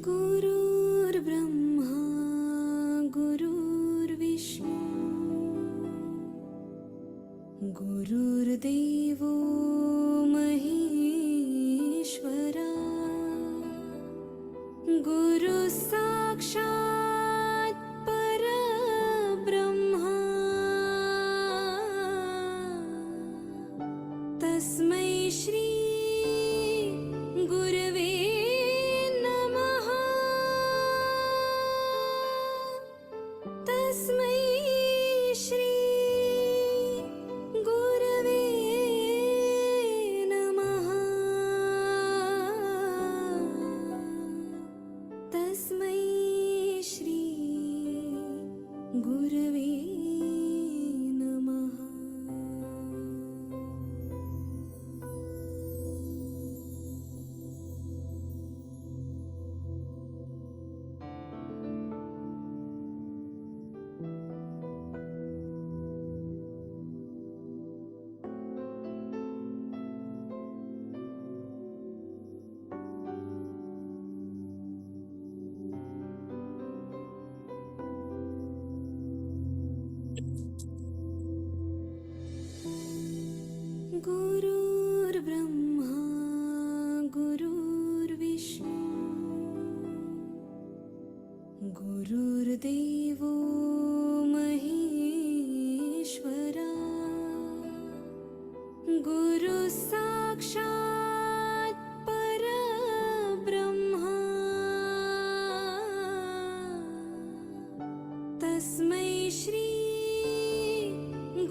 गुरुर्ब्रह्मा गुरुर्विष्णु गुरुर्देवो महेश्वरा गुरु साक्षात् परब्रह्मा तस्मै श्री गुरवे नमः तस्मै श्री गुरवे नमः तस्मै श्री गुरवे नमः। गुरुर्ब्रह्मा गुरुर्विष्णु गुरुर्देवो महेश्वरा गुरु साक्षात् परब्रह्मा तस्मै श्री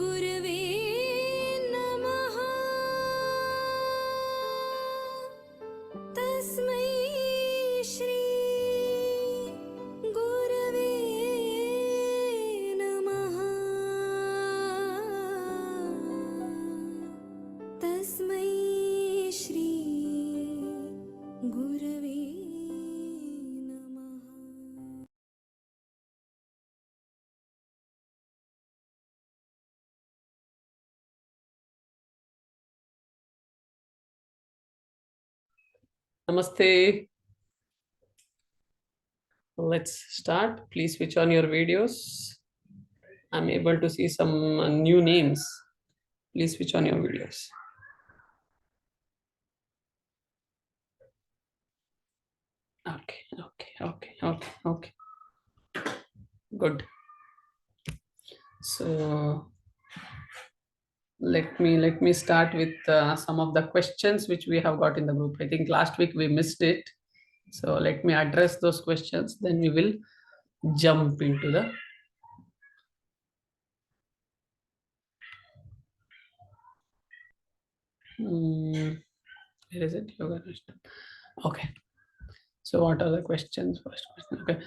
गुरवे नमः तस्मै श्री गुरवे नमः तस्मै श्री गुरवे नमः। Namaste. Let's start. Please switch on your videos. I'm able to see some new names. Please switch on your videos. Okay. Good. So let me start with some of the questions which we have got in the group. I think last week we missed it. So let me address those questions. Then we will jump into the where is it? Yoganushtana. Okay. So what are the questions? First question. Okay.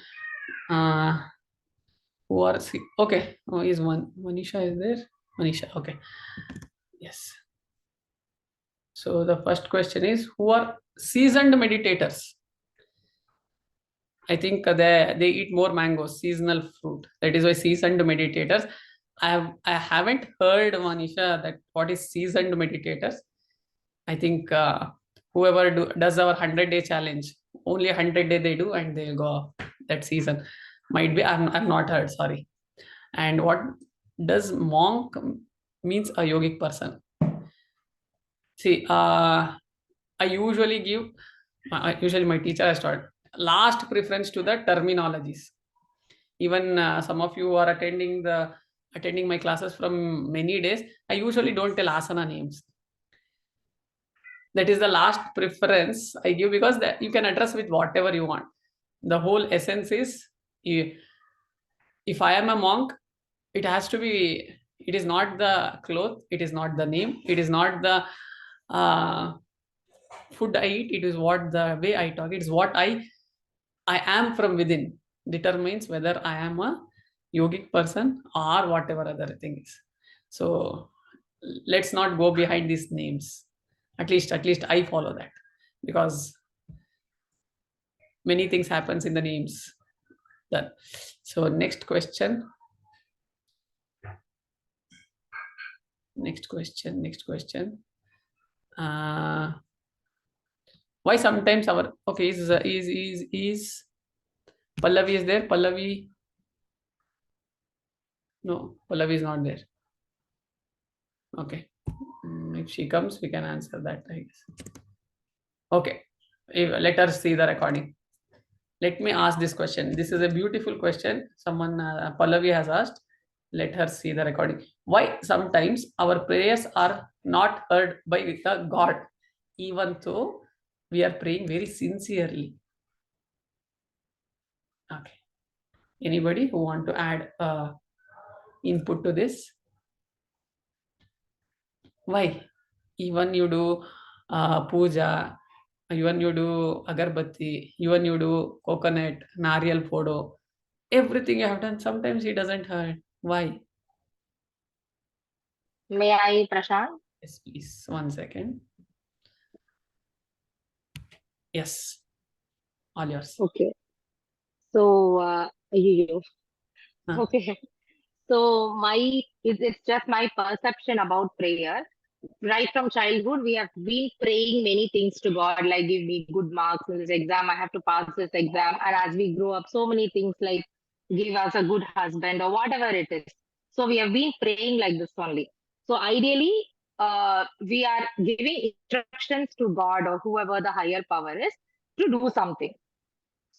Who are okay? Oh, is one Manisha is there? Manisha. Okay. Yes. So the first question is, who are seasoned meditators? I think they eat more mangoes, seasonal fruit. That is why seasoned meditators. I haven't heard, Manisha, that what is seasoned meditators. I think whoever does our 100-day challenge, only 100 day they do and they'll go off that season. Might be, I've not heard, sorry. And what does monk means? A yogic person. See, I usually give, usually my teacher has taught last preference to the terminologies. Even some of you are attending my classes from many days. I usually don't tell asana names. That is the last preference I give, because that you can address with whatever you want. The whole essence is, if I am a monk, it has to be, it is not the cloth, it is not the name, it is not the food I eat, it is what the way I talk, it is what I am from within determines whether I am a yogic person or whatever other thing is. So let's not go behind these names. At least I follow that, because many things happens in the names. Done. So next question. Why sometimes our okay is Pallavi is there? Pallavi, no, Pallavi is not there. Okay. If she comes, we can answer that, I guess. Okay. Let her see the recording. Let me ask this question. This is a beautiful question. Someone, Pallavi has asked. Let her see the recording. Why sometimes our prayers are not heard by the God, even though we are praying very sincerely? Okay. Anybody who want to add input to this? Why? Even you do puja, even you do agarbatti, even you do coconut, nariyal podo, everything you have done, sometimes he doesn't hurt. Why? May I, Prashant? Yes, please. 1 second. Yes, all yours. Okay. So, you. Huh. Okay. So, it's just my perception about prayer. Right from childhood, we have been praying many things to God, like give me good marks in this exam, I have to pass this exam. And as we grow up, so many things like give us a good husband or whatever it is. So we have been praying like this only. So ideally, we are giving instructions to God or whoever the higher power is to do something.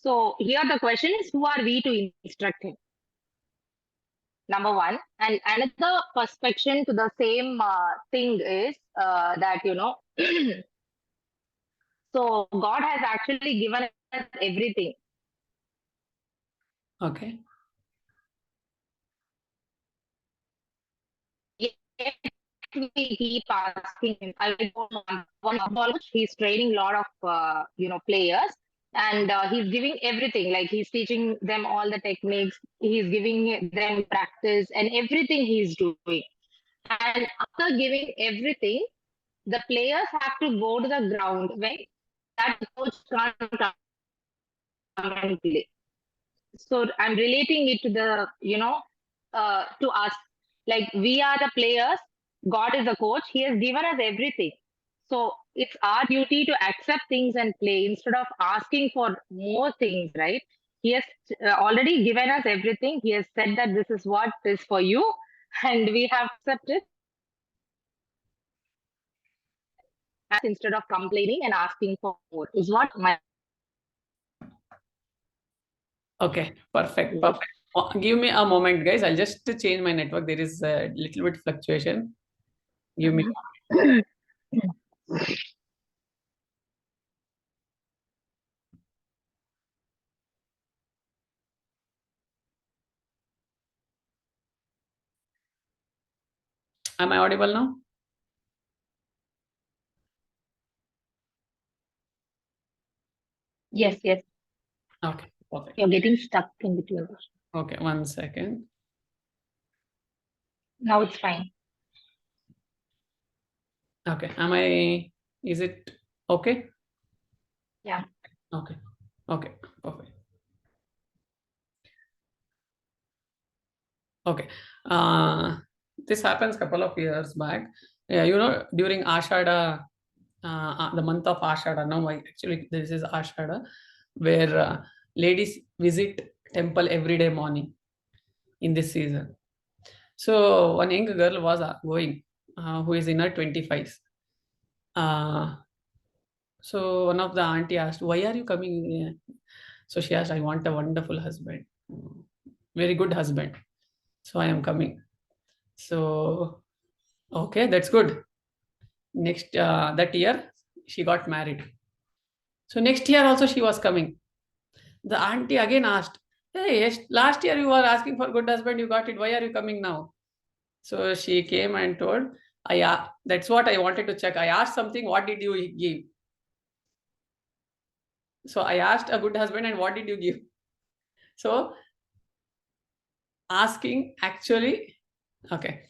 So here the question is, who are we to instruct him? Number one. And another perspective to the same thing is that, so God has actually given us everything. Okay. Yet we keep asking him. I don't know. One college, he's training a lot of players, and he's giving everything. Like he's teaching them all the techniques. He's giving them practice and everything he's doing. And after giving everything, the players have to go to the ground when that coach can't come and play. So I'm relating it to to us. Like we are the players, God is the coach. He has given us everything. So it's our duty to accept things and play instead of asking for more things, right? He has already given us everything. He has said that this is what is for you, and we have accepted instead of complaining and asking for more. Is what my Okay. Perfect. Perfect. Give me a moment, guys. I'll just change my network. There is a little bit fluctuation. Give me. Am I audible now? Yes, yes. Okay. Perfect. You're getting stuck in between. Okay. 1 second. Now it's fine. Okay. Is it okay? Yeah. Okay. Okay. Perfect. Okay. This happens couple of years back. Yeah, during Ashada, the month of Ashada. No, actually, this is Ashada, where ladies visit temple every day morning in this season. So one young girl was going, who is in her 25s. Uh, so one of the auntie asked, "Why are you coming here?" So she asked, "I want a wonderful husband, very good husband. So I am coming." So okay, that's good. Next that year, she got married. So next year also she was coming. The auntie again asked, "Hey, yes, last year you were asking for good husband, you got it. Why are you coming now?" So she came and told, that's what I wanted to check. I asked something, what did you give? So I asked a good husband, and what did you give? So asking actually, okay.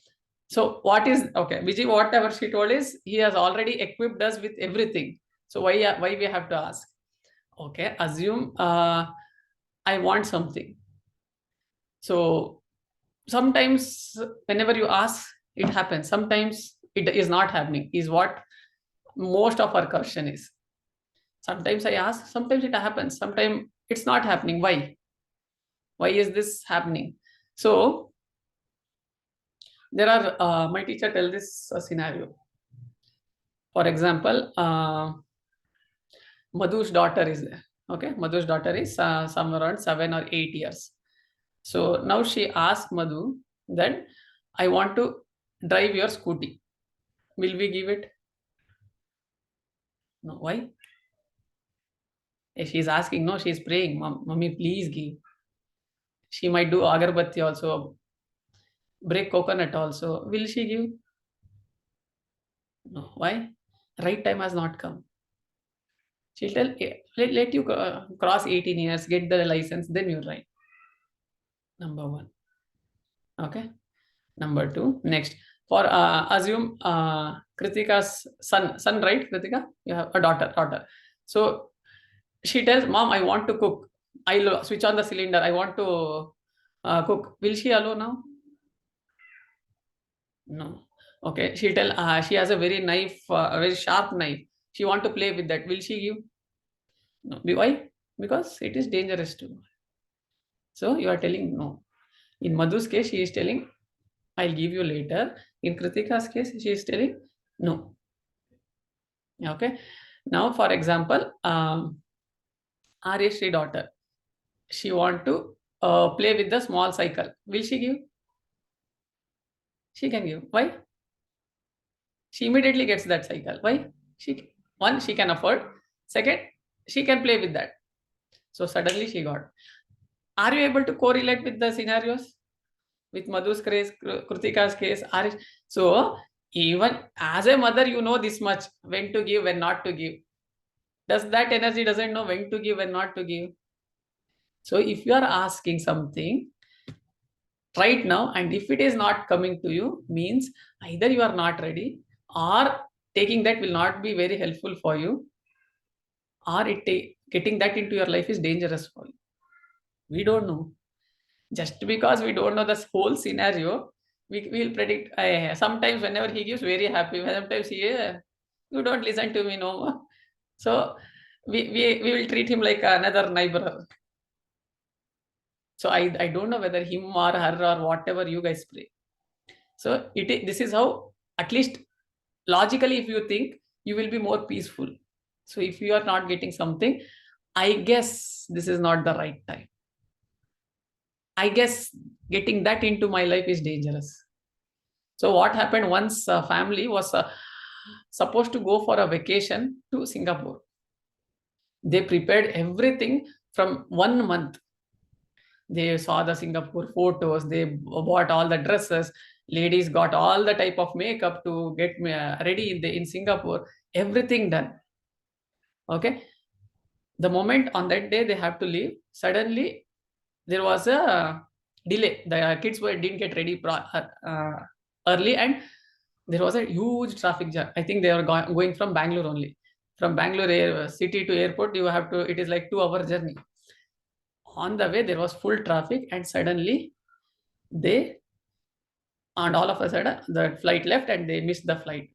So what is okay, Vijay? Whatever she told is he has already equipped us with everything. So why we have to ask? Okay, assume I want something. So sometimes whenever you ask, it happens. Sometimes it is not happening. Is what most of our question is. Sometimes I ask, sometimes it happens, sometimes it's not happening. Why is this happening? So there are my teacher tell this scenario. For example, Madhu's daughter is there. Okay, Madhu's daughter is somewhere around 7 or 8 years. So now she asked Madhu that I want to drive your scooty. Will we give it? No. Why? She's asking. No, she's praying. Mommy, please give. She might do agarbatti also, break coconut also. Will she give? No. Why? Right time has not come. She'll tell, let you cross 18 years, get the license, then you ride. Number one. Okay. Number two. Next. For assume Kritika's son, right? Kritika, you have a daughter. So she tells, Mom, I want to cook. I'll switch on the cylinder. I want to cook. Will she allow now? No. Okay. She tell she has a very knife, a very sharp knife. She want to play with that. Will she give? No. Why? Because it is dangerous too. So you are telling no. In Madhu's case, she is telling, I'll give you later. In Kritika's case, she is telling no. Okay. Now, for example, Aryashri daughter, she want to play with the small cycle. Will she give? She can give. Why? She immediately gets that cycle. Why? One, she can afford. Second, she can play with that. So suddenly she got. Are you able to correlate with the scenarios? With Madhu's case, Kritika's case, so even as a mother, you know this much, when to give, when not to give. Does that energy doesn't know when to give, when not to give? So if you are asking something right now, and if it is not coming to you, means either you are not ready, or taking that will not be very helpful for you, or getting that into your life is dangerous for you. We don't know. Just because we don't know this whole scenario, we will predict. Sometimes whenever he gives, very happy. Sometimes you don't listen to me no more. So we will treat him like another neighbor. So I don't know whether him or her or whatever you guys pray. So this is how, at least logically, if you think, you will be more peaceful. So if you are not getting something, I guess this is not the right time. I guess getting that into my life is dangerous. So what happened, once a family was supposed to go for a vacation to Singapore. They prepared everything from 1 month. They saw the Singapore photos. They bought all the dresses. Ladies got all the type of makeup to get ready in Singapore. Everything done. Okay. The moment on that day they have to leave, suddenly there was a delay. The kids didn't get ready early, and there was a huge traffic jam. I think they are going from Bangalore only. From Bangalore city to airport, you have to. It is like 2 hour journey. On the way, there was full traffic, and suddenly they, and all of a sudden the flight left, and they missed the flight.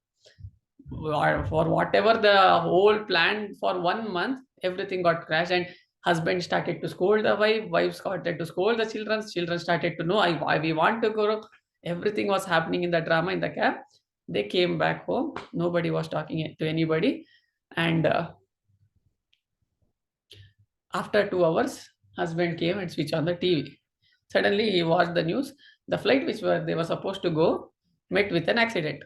For whatever the whole plan for 1 month, everything got crashed, and husband started to scold the wife started to scold the children started to know, we want to go. Everything was happening in the drama in the cab. They came back home, nobody was talking to anybody, and after 2 hours, husband came and switched on the TV. Suddenly he watched the news. The flight which they were supposed to go met with an accident.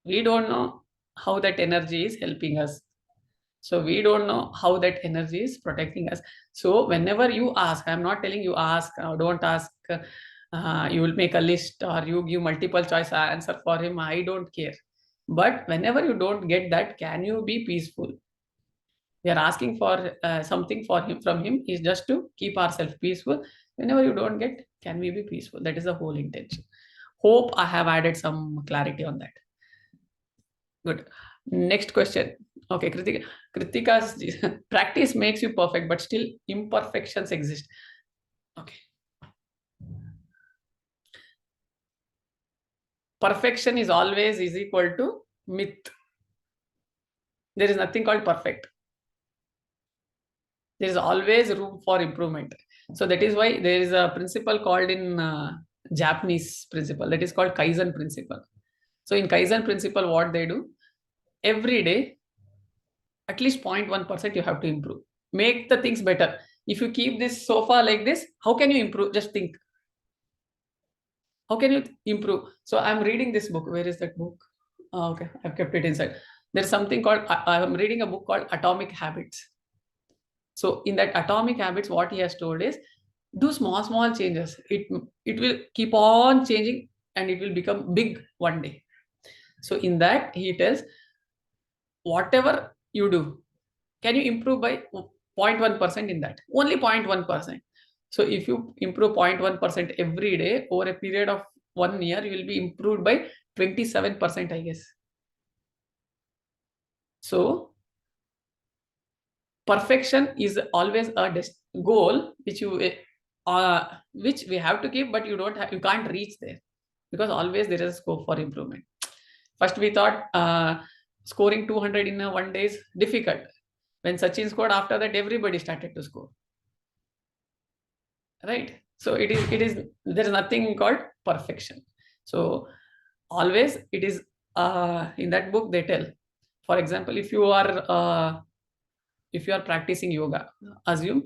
We don't know how that energy is helping us. So we don't know how that energy is protecting us. So whenever you ask, I'm not telling you ask, don't ask, you will make a list or you give multiple choice answer for him. I don't care. But whenever you don't get that, can you be peaceful? We are asking for something for him from him is just to keep ourselves peaceful. Whenever you don't get, can we be peaceful? That is the whole intention. Hope I have added some clarity on that. Good. Next question. Okay, Kritika's practice makes you perfect, but still imperfections exist. Okay. Perfection is always is equal to myth. There is nothing called perfect. There is always room for improvement. So that is why there is a principle called in Japanese principle, that is called Kaizen principle. So in Kaizen principle, what they do, every day, at least 0.1% you have to improve. Make the things better. If you keep this sofa like this, how can you improve? Just think. How can you improve? So I'm reading this book. Where is that book? Okay, I've kept it inside. There's something called, I'm reading a book called Atomic Habits. So in that Atomic Habits, what he has told is, do small changes. It will keep on changing and it will become big one day. So in that he tells, whatever you do, can you improve by 0.1% in that? Only 0.1%. So if you improve 0.1% every day over a period of 1 year, you will be improved by 27%, I guess. So perfection is always a goal which we have to keep, but you can't reach there, because always there is scope for improvement. First we thought scoring 200 in a 1 day is difficult. When Sachin scored, after that everybody started to score, right? So it is there is nothing called perfection. So always it is in that book they tell, for example, if you are practicing yoga, assume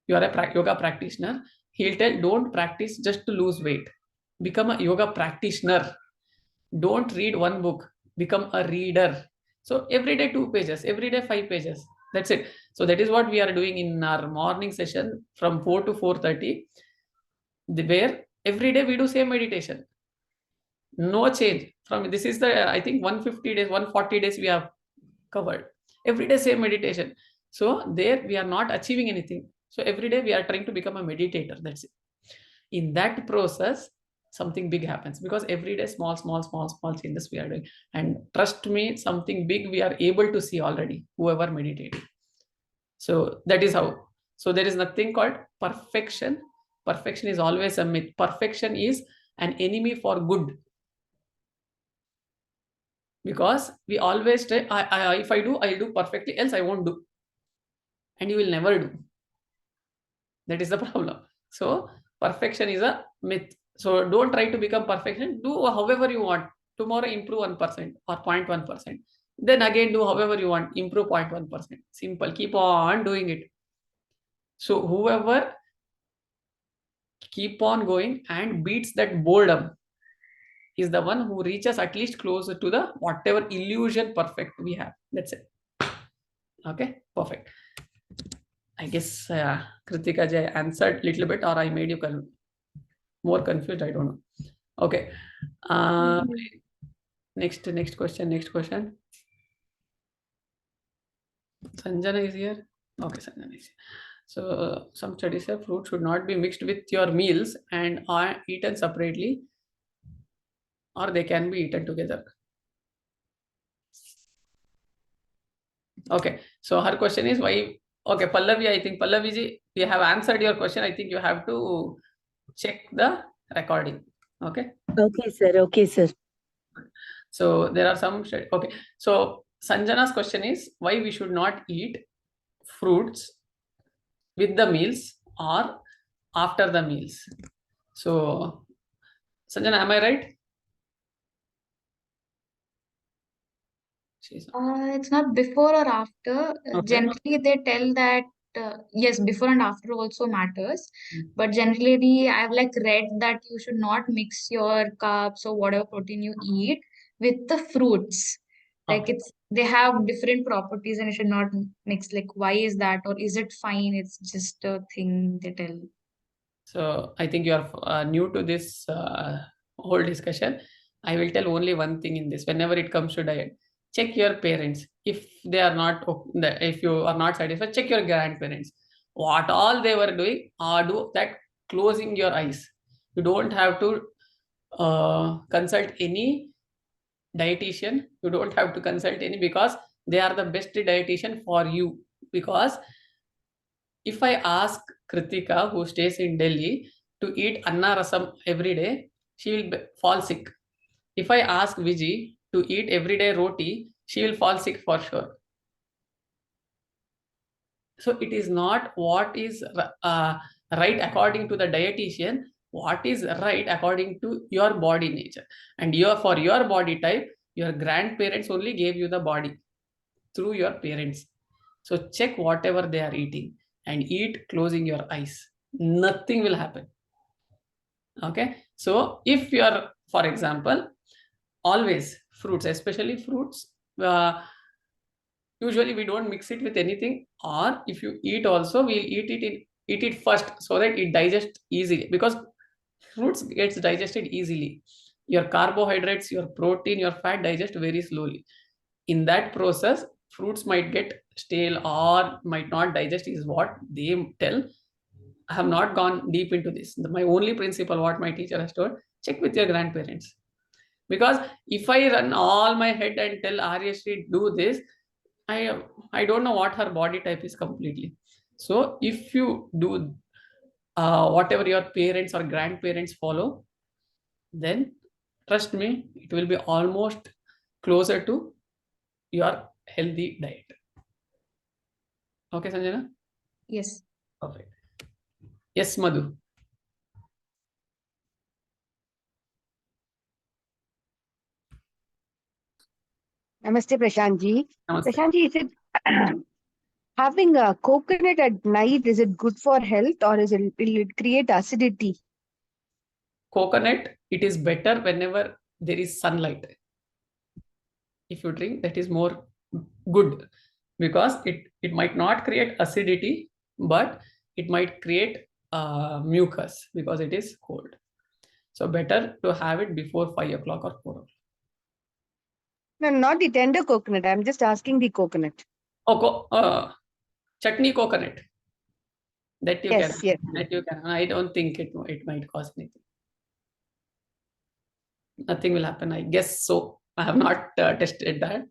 you are a yoga practitioner, he'll tell, don't practice just to lose weight, become a yoga practitioner. Don't read one book, become a reader. So every day 2 pages, every day 5 pages, that's it. So that is what we are doing in our morning session from 4 to 4:30, where every day we do same meditation. No change from this. Is the, I think, 150 days, 140 days we have covered. Every day same meditation. So there we are not achieving anything. So every day we are trying to become a meditator. That's it. In that process, something big happens, because every day small changes we are doing. And trust me, something big we are able to see already, whoever meditated. So that is how. So there is nothing called perfection. Perfection is always a myth. Perfection is an enemy for good. Because we always say, if I do, I'll do perfectly, else I won't do. And you will never do. That is the problem. So perfection is a myth. So don't try to become perfection. Do however you want. Tomorrow improve 1% or 0.1%. Then again do however you want. Improve 0.1%. Simple. Keep on doing it. So whoever keep on going and beats that boredom is the one who reaches at least closer to the whatever illusion perfect we have. That's it. Okay, perfect. I guess Kritika Jai answered a little bit, or I made you more confused. I don't know. Okay. Next question. Sanjana is here. Okay, Sanjana is here. So some studies say fruit should not be mixed with your meals and are eaten separately, or they can be eaten together. Okay. So her question is why. Okay, Pallavi, I think Pallavi ji, we have answered your question. I think you have to check the recording. Okay. Okay, sir. Okay, sir. So there are some. Okay. So Sanjana's question is why we should not eat fruits with the meals or after the meals. So Sanjana, am I right? It's not before or after. Okay. Generally, they tell that yes, before and after also matters. Mm. But generally, I've like read that you should not mix your carbs or whatever protein you eat with the fruits. Like Okay. they have different properties and you should not mix. Like why is that, or is it fine? It's just a thing they tell. So I think you are new to this whole discussion. I will tell only one thing in this. Whenever it comes to diet, check your parents. If they are not, if you are not satisfied, check your grandparents. What all they were doing, do that closing your eyes. You don't have to consult any dietitian. You don't have to consult any, because they are the best dietitian for you. Because if I ask Kritika, who stays in Delhi, to eat Anna Rasam every day, she will fall sick. If I ask Viji to eat every day roti, she will fall sick for sure. So it is not what is right according to the dietitian, what is right according to your body nature. And for your body type, your grandparents only gave you the body through your parents. So check whatever they are eating and eat closing your eyes. Nothing will happen. Okay. So if you are, for example, always fruits, especially fruits, usually we don't mix it with anything, or if you eat also, we'll eat it first so that it digests easily, because fruits gets digested easily. Your carbohydrates, your protein, your fat digest very slowly. In that process, fruits might get stale or might not digest, is what they tell. I have not gone deep into this. My only principle, what my teacher has told, check with your grandparents. Because if I run all my head and tell Aryashri do this, I don't know what her body type is completely. So if you do whatever your parents or grandparents follow, then trust me, it will be almost closer to your healthy diet. Okay, Sanjana? Yes. Perfect. Yes, Madhu. Namaste, Prashantji. Namaste. Prashantji, is it having a coconut at night, is it good for health or will it create acidity? Coconut, it is better whenever there is sunlight. If you drink, that is more good, because it might not create acidity, but it might create mucus because it is cold. So better to have it before 5 o'clock or 4 o'clock. No, not the tender coconut. I'm just asking the coconut. Oh, chutney coconut. That you Yes, can. yes. That you can. I don't think it might cause anything. Nothing will happen, I guess so. I have not tested that,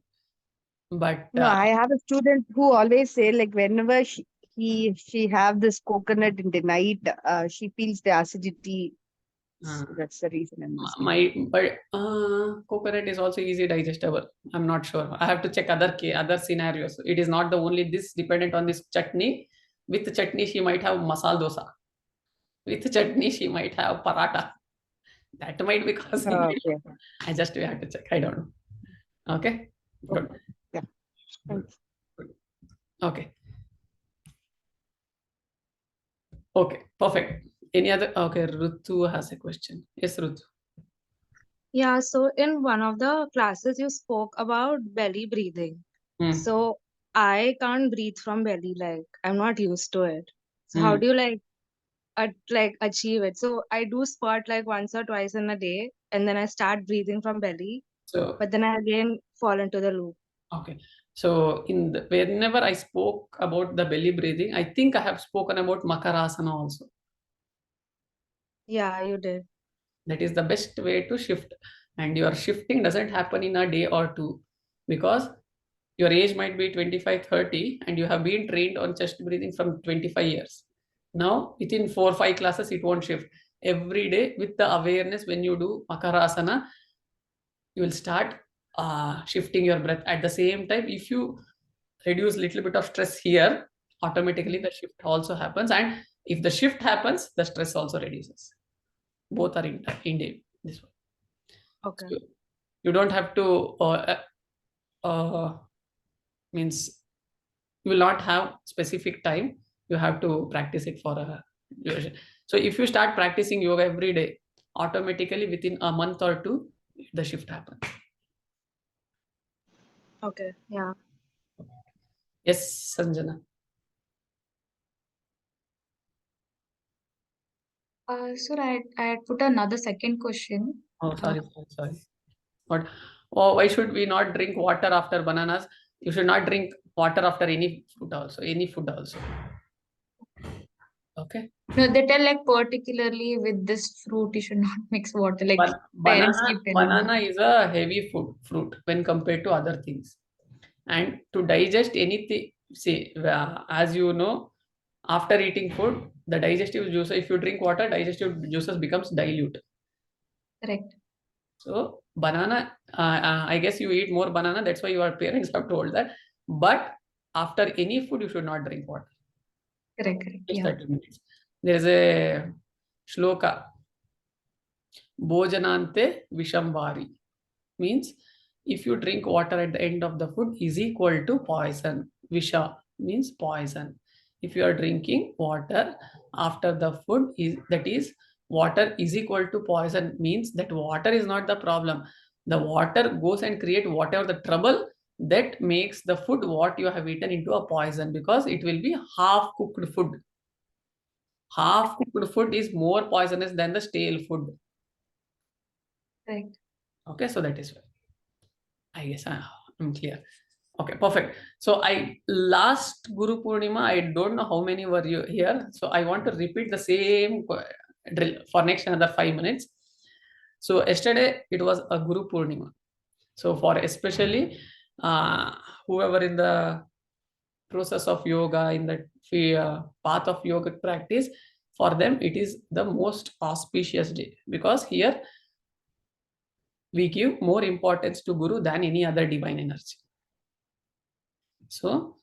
but No, I have a student who always say like whenever she have this coconut in the night, she feels the acidity. That's the reason I'm asking. but coconut is also easy digestible. I'm not sure. I have to check other scenarios. It is not the only this dependent on this chutney. With the chutney, she might have masala dosa. With the chutney, she might have paratha. That might be causing Oh, it. okay. I just we have to check. I don't know. Okay. Good. Yeah. Thanks. Good. Okay. Okay. Perfect. Any other? Okay. Rutu has a question. Yes, Rutu. Yeah, so in one of the classes, you spoke about belly breathing. Hmm. So I can't breathe from belly, like I'm not used to it. So how Hmm. do you like achieve it? So I do squat like once or twice in a day, and then I start breathing from belly, So but then I again fall into the loop. okay. So whenever I spoke about the belly breathing, I think I have spoken about Makarasana also. Yeah, you did. That is the best way to shift. And your shifting doesn't happen in a day or two, because your age might be 25, 30, and you have been trained on chest breathing from 25 years. Now, within 4 or 5 classes, it won't shift. Every day with the awareness, when you do Makarasana, you will start shifting your breath. At the same time, if you reduce little bit of stress here, automatically the shift also happens. And if the shift happens, the stress also reduces. Both are in this one. Okay. So you don't have to means you will not have specific time. You have to practice it for a duration. So if you start practicing yoga every day, automatically within a month or two, the shift happens. Okay. Yeah. Yes, Sanjana. Sir, I had put another second question. Oh, sorry. But why should we not drink water after bananas? You should not drink water after any fruit also, any food also. Okay. No, they tell like particularly with this fruit, you should not mix water. Like parents keep telling me. Banana is a heavy fruit when compared to other things. And to digest anything, see, as you know, after eating food, the digestive juice, if you drink water, digestive juices becomes dilute. Correct. So banana, I guess you eat more banana. That's why your parents have told that. But after any food, you should not drink water. Correct. Just Yeah. 30 minutes. There is a shloka. Bhojanante Vishambari. Means if you drink water at the end of the food is equal to poison. Visha means poison. If you are drinking water after the food, that is water is equal to poison, means that water is not the problem. The water goes and create whatever the trouble that makes the food what you have eaten into a poison, because it will be half cooked food. Half cooked food is more poisonous than the stale food. Right. Okay, so that is why. I guess I'm clear. Okay, perfect. So last Guru Purnima, I don't know how many were you here. So I want to repeat the same drill for next another 5 minutes. So yesterday it was a Guru Purnima. So for especially whoever in the process of yoga, in the path of yoga practice, for them it is the most auspicious day, because here we give more importance to Guru than any other divine energy. So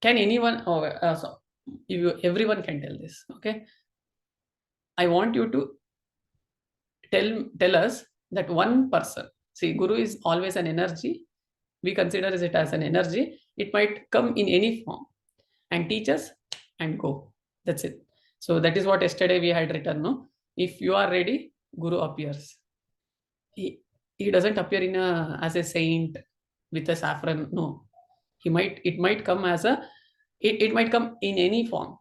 can anyone, so everyone can tell this, okay? I want you to tell us that one person, see, Guru is always an energy. We consider it as an energy. It might come in any form and teach us and go. That's it. So that is what yesterday we had written, no? If you are ready, Guru appears. He doesn't appear as a saint with a saffron, no. It might come as it might come in any form.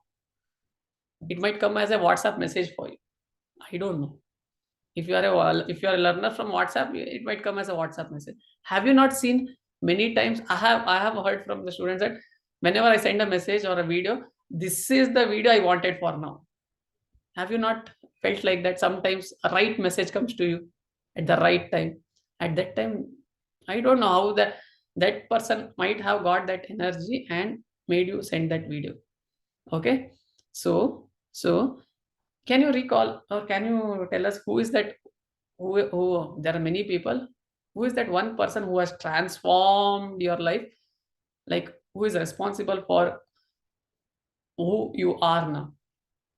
It might come as a WhatsApp message for you. I don't know. If you are a learner from WhatsApp, it might come as a WhatsApp message. Have you not seen many times? I have heard from the students that whenever I send a message or a video, this is the video I wanted for now. Have you not felt like that? Sometimes a right message comes to you at the right time. At that time, I don't know how that person might have got that energy and made you send that video. Okay, so can you recall or can you tell us who is that? Who there are many people. Who is that one person who has transformed your life? Like, who is responsible for who you are now?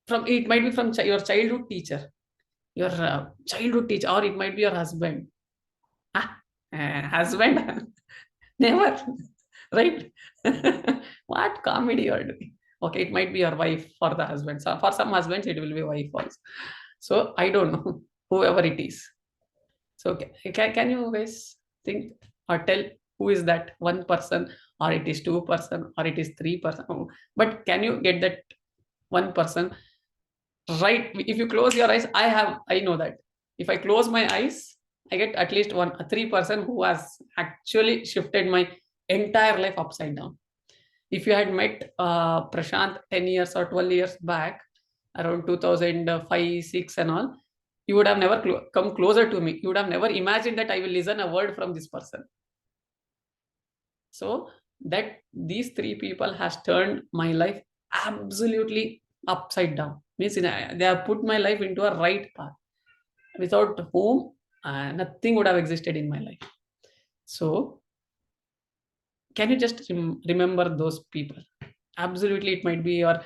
From it might be from your childhood teacher, or it might be your husband. Ah, husband, never, right? What comedy you are doing? Okay, it might be your wife for the husband. So for some husbands, it will be wife also. So I don't know, whoever it is. So can you guys think or tell who is that one person, or it is 2 person, or it is 3 person? But can you get that one person right? If you close your eyes, I know that if I close my eyes, I get at least 3 person who has actually shifted my entire life upside down. If you had met Prashant 10 years or 12 years back, around 2005, 6 and all, you would have never come closer to me. You would have never imagined that I will listen a word from this person. So that these 3 people has turned my life absolutely upside down. Means they have put my life into a right path, without whom nothing would have existed in my life. So can you just remember those people? Absolutely, it might be your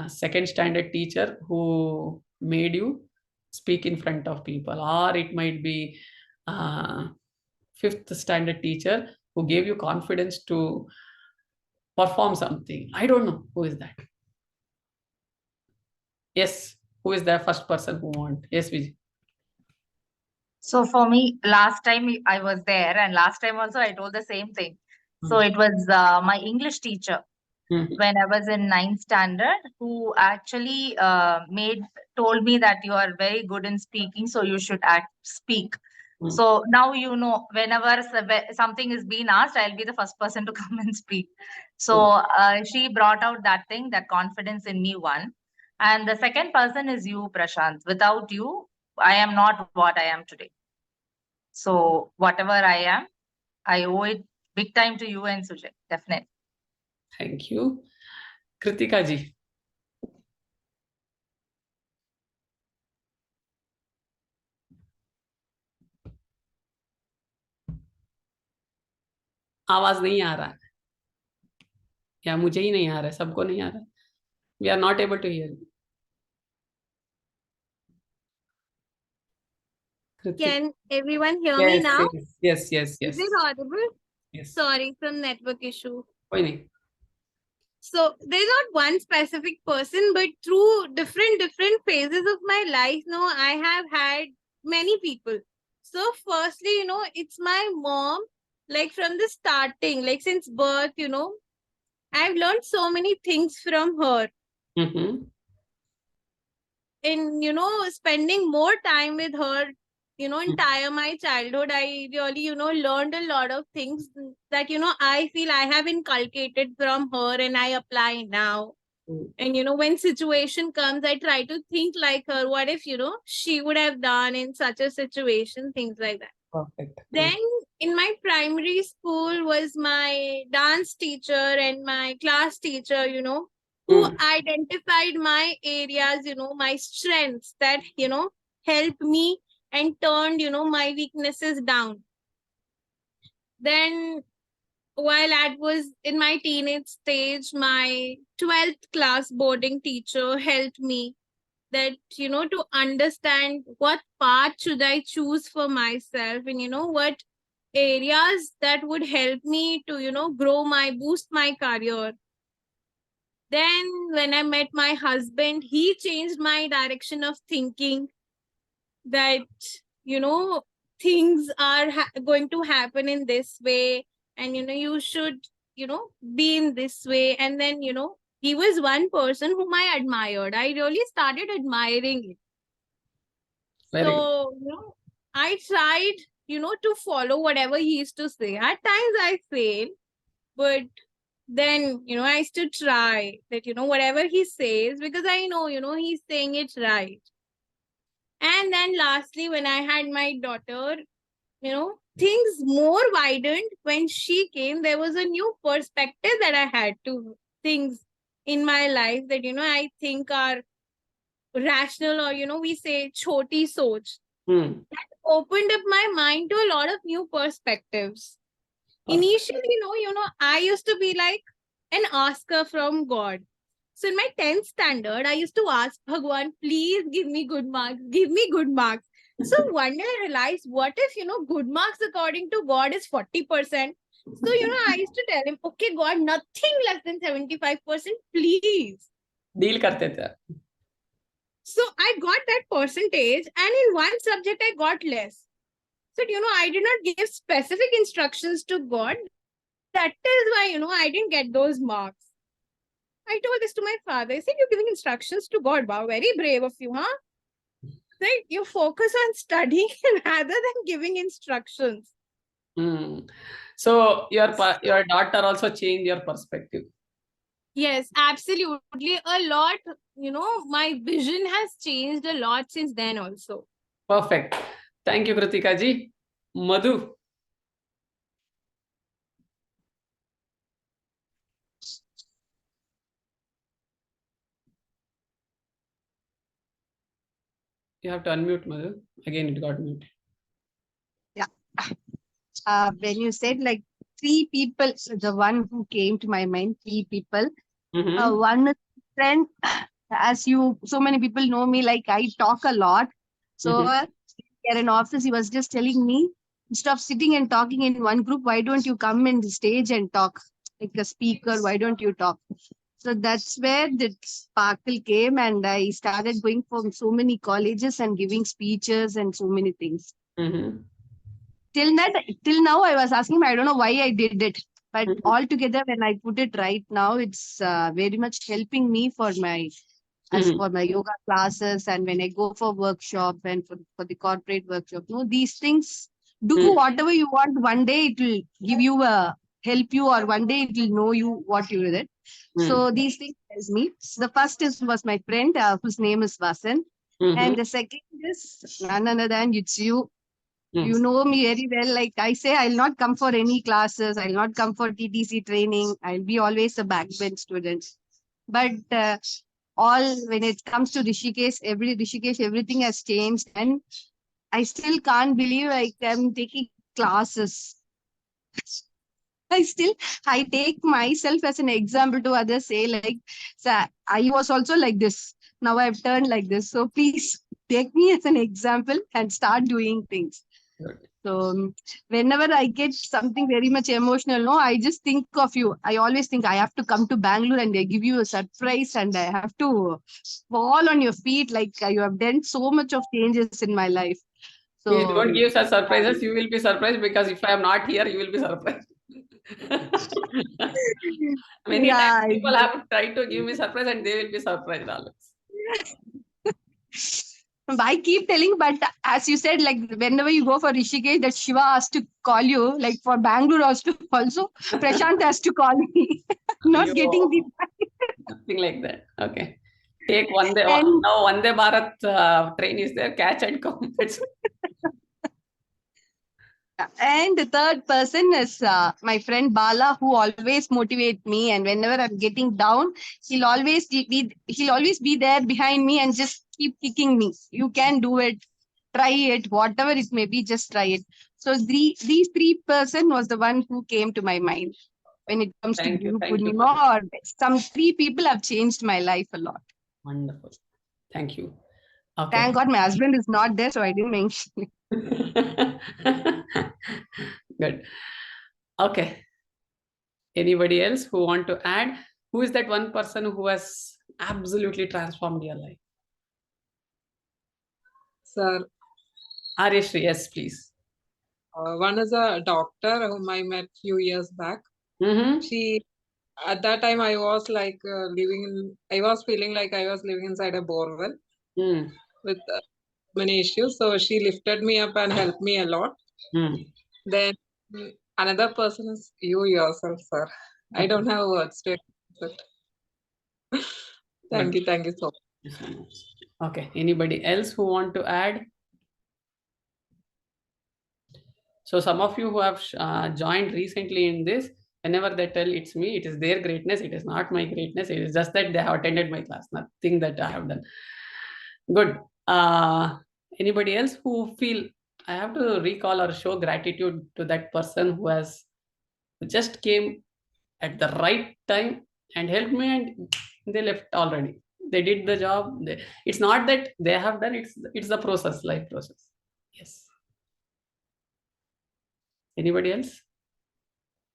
second standard teacher who made you speak in front of people, or it might be fifth standard teacher who gave you confidence to perform something. I don't know who is that. Yes, who is the first person who want? Yes, Vijay. So for me, last time I was there, and last time also I told the same thing. So it was my English teacher when I was in 9th standard, who actually told me that you are very good in speaking, so you should speak. So now whenever something is being asked, I'll be the first person to come and speak. So she brought out that thing, that confidence in me, one. And the second person is you, Prashant. Without you, I am not what I am today. So whatever I am, I owe it big time to you and Sujay, definitely. Thank you. Kritika ji. आवाज नहीं आ रहा है, या मुझे ही नहीं आ रहा है, सबको नहीं आ रहा है? We are not able to hear. Kritik, Can everyone hear me yes, now? yes, yes, Is yes, it audible? yes. Sorry, some network issue. कोई नहीं. So there's not one specific person, but through different phases of my life, I have had many people. So firstly, it's my mom. Like from the starting, like since birth, I've learned so many things from her. Mm-hmm. In spending more time with her, entire my childhood, I really learned a lot of things that I feel I have inculcated from her and I apply now. And when situation comes, I try to think like her. What if she would have done in such a situation, things like that. Perfect. Then in my primary school was my dance teacher and my class teacher, who identified my areas, my strengths that, helped me and turned, my weaknesses down. Then while I was in my teenage stage, my 12th class boarding teacher helped me that, to understand what path should I choose for myself and, what areas that would help me to, boost my career. Then when I met my husband, he changed my direction of thinking that, things are going to happen in this way and, you should, be in this way. And then, he was one person whom I admired. I really started admiring it. Very good. So, I tried, to follow whatever he used to say. At times I failed, but then, I used to try that, whatever he says, because I know, he's saying it right. And then lastly, when I had my daughter, things more widened when she came. There was a new perspective that I had to things in my life that, I think are rational, or, we say choti soch. That opened up my mind to a lot of new perspectives. Initially, I used to be like an asker from God. So in my 10th standard, I used to ask Bhagwan, please give me good marks, give me good marks. So one day I realized, what if, good marks according to God is 40%? So, I used to tell him, okay, God, nothing less than 75%, please. Deal karte the. So I got that percentage, and in one subject I got less. So, I did not give specific instructions to God. That is why, I didn't get those marks. I told this to my father. I said, you're giving instructions to God. Wow, very brave of you, huh? Right? You focus on studying rather than giving instructions. So your daughter also changed your perspective. Yes, absolutely. A lot, my vision has changed a lot since then also. Perfect. Thank you, Kritika ji. Madhu. You have to unmute, Madhu. Again, it got muted. Yeah. When you said like 3 people, the one who came to my mind, 3 people. One friend, as so many people know me, like I talk a lot. So here in office, he was just telling me, instead of sitting and talking in one group, why don't you come in the stage and talk like a speaker? Why don't you talk? So that's where the sparkle came, and I started going from so many colleges and giving speeches and so many things. Till now, I was asking him, I don't know why I did it. But altogether, when I put it right now, it's very much helping me for my yoga classes, and when I go for workshop and for the corporate workshop. These things, do whatever you want. One day it will give you help you, or one day it will know you what you did. So these things help me. So the first was my friend whose name is Vasan. And the second is none other than it's you. You know me very well. Like I say, I'll not come for any classes. I'll not come for TTC training. I'll be always a backbench student. But when it comes to Rishikesh, everything has changed. And I still can't believe I'm taking classes. I take myself as an example to others, say like, so I was also like this. Now I've turned like this. So please take me as an example and start doing things. Good. So whenever I get something very much emotional, no, I just think of you. I always think I have to come to Bangalore and they give you a surprise and I have to fall on your feet. Like you have done so much of changes in my life. Please So don't give such surprises. You will be surprised because if I am not here, you will be surprised. Many times yeah, people have tried to give me surprise and they will be surprised always. I keep telling, but as you said, like whenever you go for Rishikesh, that Shiva has to call you. Like for Bangalore also, Prashant has to call me. Not getting the Nothing like that. Okay. Take one day. and Now Vande Bharat train is there. Catch and come. and the third person is my friend Bala, who always motivates me. And whenever I'm getting down, he'll always be there behind me and just keep kicking me. You can do it. Try it, whatever it may be, just try it. So these three person was the one who came to my mind when it comes to Thank you. Guru Thank you. Purnima. Or some three people have changed my life a lot. Wonderful. Thank you. Okay. Thank God my husband is not there, so I didn't mention it. Good. Okay. Anybody else who want to add? Who is that one person who has absolutely transformed your life? Sir, Aryashri, yes, please. one is a doctor whom I met few years back. Mm-hmm. She, at that time, I was like I was feeling like I was living inside a borewell with many issues. So she lifted me up and helped me a lot. Then another person is you yourself, sir. I don't have words to express it. Thank you so much. Okay. Anybody else who want to add? So some of you who have joined recently in this, whenever they tell it's me, it is their greatness. It is not my greatness. It is just that they have attended my class. Nothing that I have done. Good. Anybody else who feel I have to recall or show gratitude to that person who has just came at the right time and helped me and they left already. They did the job. It's not that they have done, it's the process, life process. Yes. Anybody else?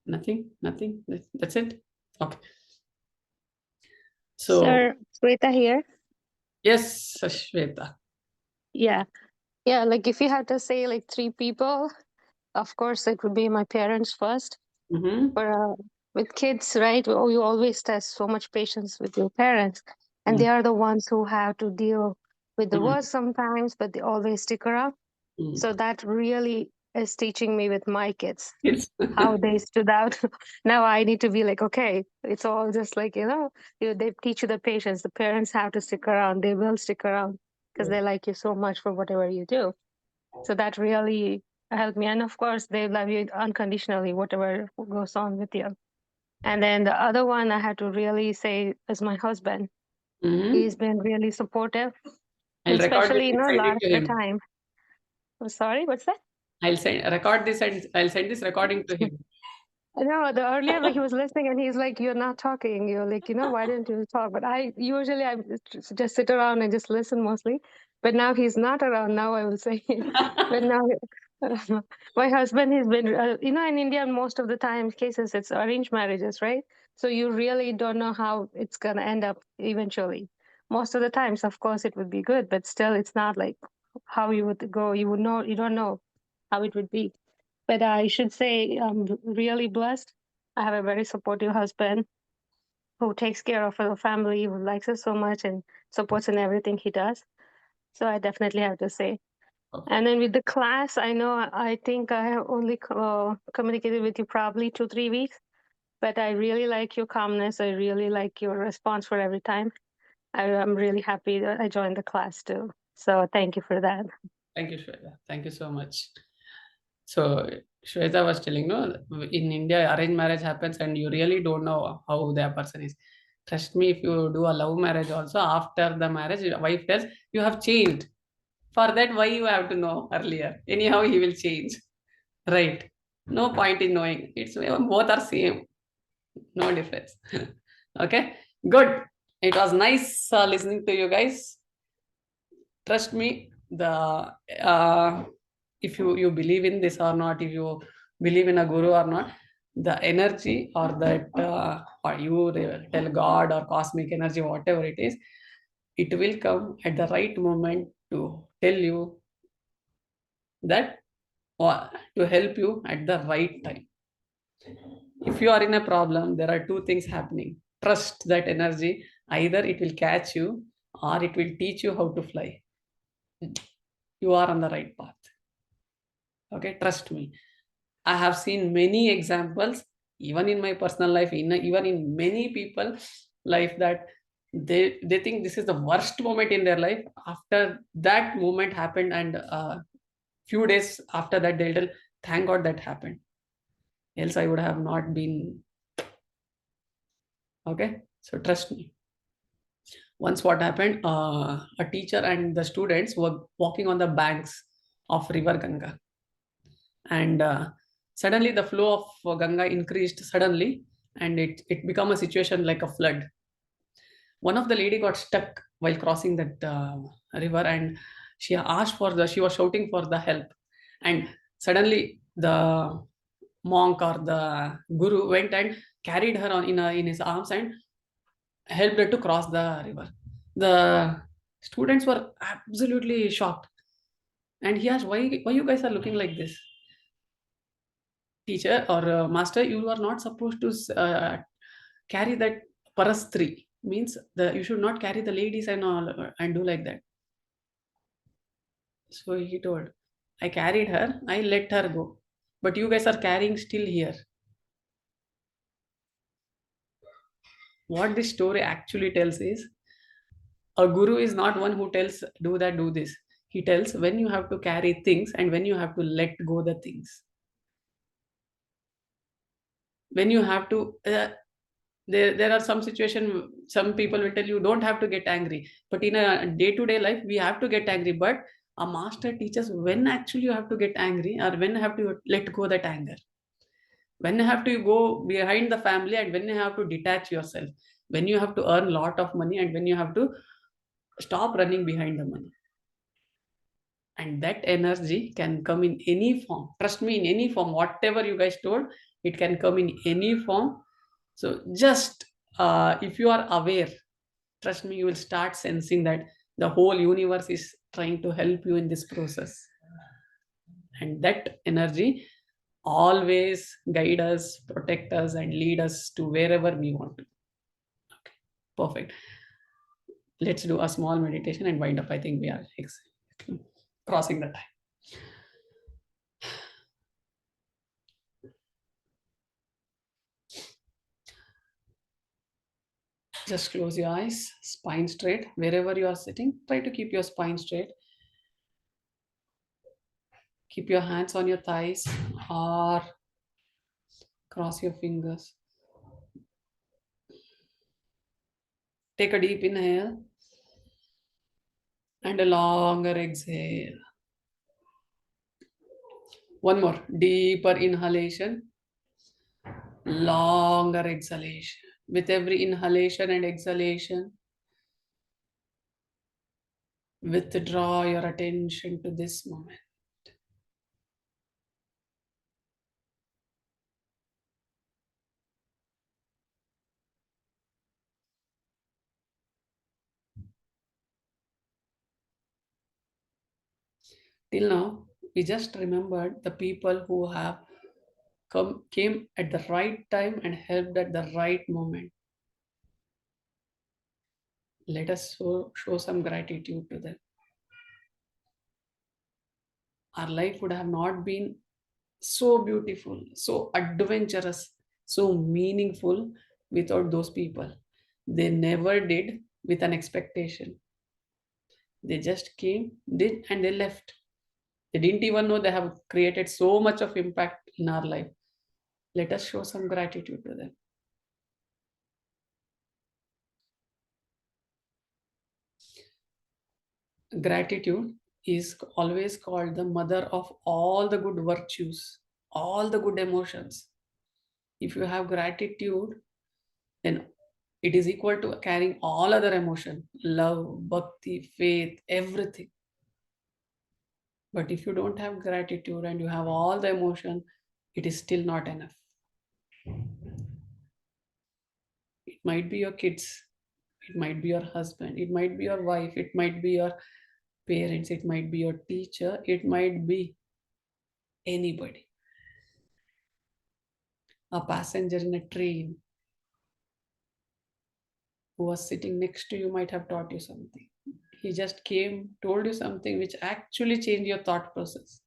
Nothing? That's it? Okay. So, Sir, Sweta here. yes, Shweta. Yeah. Like if you had to say like three people, of course it would be my parents first. But with kids, right? You always test so much patience with your parents, and they are the ones who have to deal with the worst sometimes, but they always stick around. So that really is teaching me with my kids how they stood out. Now I need to be like, okay, it's all just like, they teach you the patience. The parents have to stick around. They will stick around because they like you so much for whatever you do. So that really helped me. And of course, they love you unconditionally, whatever goes on with you. And then the other one I had to really say is my husband. He's been really supportive, especially, a lot of the time. I'm sorry, what's that? I'll record this and I'll send this recording to him. No, the earlier he was listening and he's like, you're not talking. You're like, why didn't you talk? But I just sit around and just listen mostly. But now he's not around. Now I will say, but now my husband has been, in India, most of the time cases, it's arranged marriages, right? So you really don't know how it's going to end up eventually. Most of the times, of course, it would be good, but still it's not like how you would go. You don't know how it would be. But I should say I'm really blessed. I have a very supportive husband who takes care of the family, who likes us so much and supports in everything he does. So I definitely have to say. And then with the class, I think I have only communicated with you probably 2-3 weeks, but I really like your calmness. I really like your response for every time. I'm really happy that I joined the class too. So thank you for that. Thank you, Shweta. Thank you so much. So Shweta was telling, in India, arranged marriage happens and you really don't know how their person is. Trust me, if you do a love marriage also, after the marriage, your wife tells, you have changed. For that, why you have to know earlier? Anyhow, he will change. Right. No point in knowing. It's both are same. No difference. Okay, good. It was nice listening to you guys. Trust me, the if you believe in this or not, if you believe in a guru or not, the energy or that or you tell God or cosmic energy, whatever it is, it will come at the right moment to tell you that, or to help you at the right time. If you are in a problem, there are two things happening. Trust that energy. Either it will catch you or it will teach you how to fly. You are on the right path. Okay, trust me. I have seen many examples, even in my personal life, even in many people life, that they think this is the worst moment in their life. After that moment happened, and few days after that, they'll tell, thank God that happened. Else I would have not been. Okay, so trust me. Once what happened, a teacher and the students were walking on the banks of river Ganga, and suddenly the flow of Ganga increased suddenly, and it became a situation like a flood. One of the lady got stuck while crossing that river, and she was shouting for the help, and suddenly the monk or the guru went and carried her in his arms and helped her to cross the river. The students were absolutely shocked, and he asked, why you guys are looking like this? Teacher or master, you are not supposed to carry that parastri, means the you should not carry the ladies and all and do like that. So he told, I carried her, I let her go, but you guys are carrying still here. What this story actually tells is, a guru is not one who tells do that, do this. He tells when you have to carry things and when you have to let go the things. When you have to there are some situation, some people will tell you don't have to get angry, but in a day-to-day life we have to get angry. But a master teaches when actually you have to get angry, or when you have to let go that anger, when you have to go behind the family, and when you have to detach yourself, when you have to earn lot of money, and when you have to stop running behind the money. And that energy can come in any form. Trust me, in any form. Whatever you guys told, it can come in any form. So just if you are aware, trust me, you will start sensing that the whole universe is trying to help you in this process. And that energy always guide us, protect us, and lead us to wherever we want to. Okay, perfect. Let's do a small meditation and wind up. I think we are crossing the time. Just close your eyes, spine straight. Wherever you are sitting, try to keep your spine straight. Keep your hands on your thighs or cross your fingers. Take a deep inhale and a longer exhale. One more. Deeper inhalation, longer exhalation. With every inhalation and exhalation, withdraw your attention to this moment. Till now, we just remembered the people who have came at the right time and helped at the right moment. Let us show some gratitude to them. Our life would have not been so beautiful, so adventurous, so meaningful without those people. They never did with an expectation. They just came, did, and they left. They didn't even know they have created so much of impact in our life. Let us show some gratitude to them. Gratitude is always called the mother of all the good virtues, all the good emotions. If you have gratitude, then it is equal to carrying all other emotion, love, bhakti, faith, everything. But if you don't have gratitude and you have all the emotion, it is still not enough. It might be your kids, it might be your husband, it might be your wife, it might be your parents, it might be your teacher, it might be anybody. A passenger in a train who was sitting next to you might have taught you something. He just came, told you something which actually changed your thought process.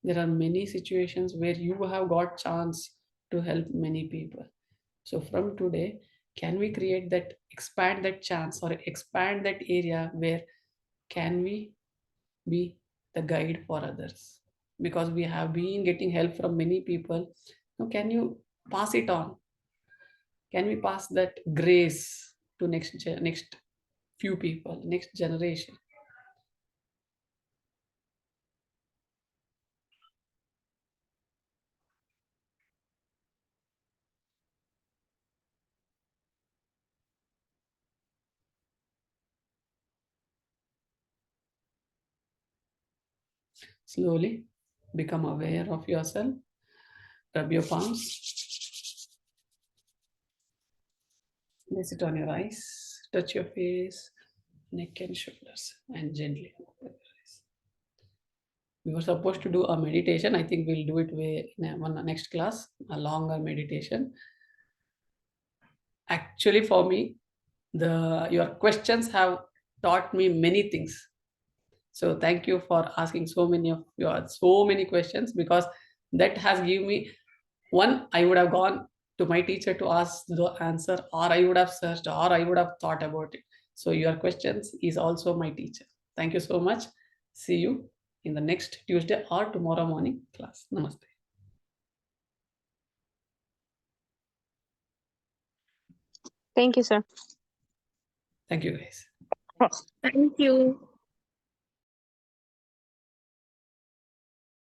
There are many situations where you have got chance to help many people. So from today, can we create that, expand that chance or expand that area where can we be the guide for others? Because we have been getting help from many people. Now can you pass it on? Can we pass that grace to next few people, next generation? Slowly become aware of yourself. Rub your palms. Place it on your eyes. Touch your face, neck and shoulders, and gently open your eyes. We were supposed to do a meditation. I think we'll do it in one next class, a longer meditation. Actually, for me, your questions have taught me many things. So thank you for asking so many questions, because that has given me one. I would have gone to my teacher to ask the answer, or I would have searched, or I would have thought about it. So your questions is also my teacher. Thank you so much. See you in the next Tuesday or tomorrow morning class. Namaste. Thank you, sir. Thank you, guys. Thank you.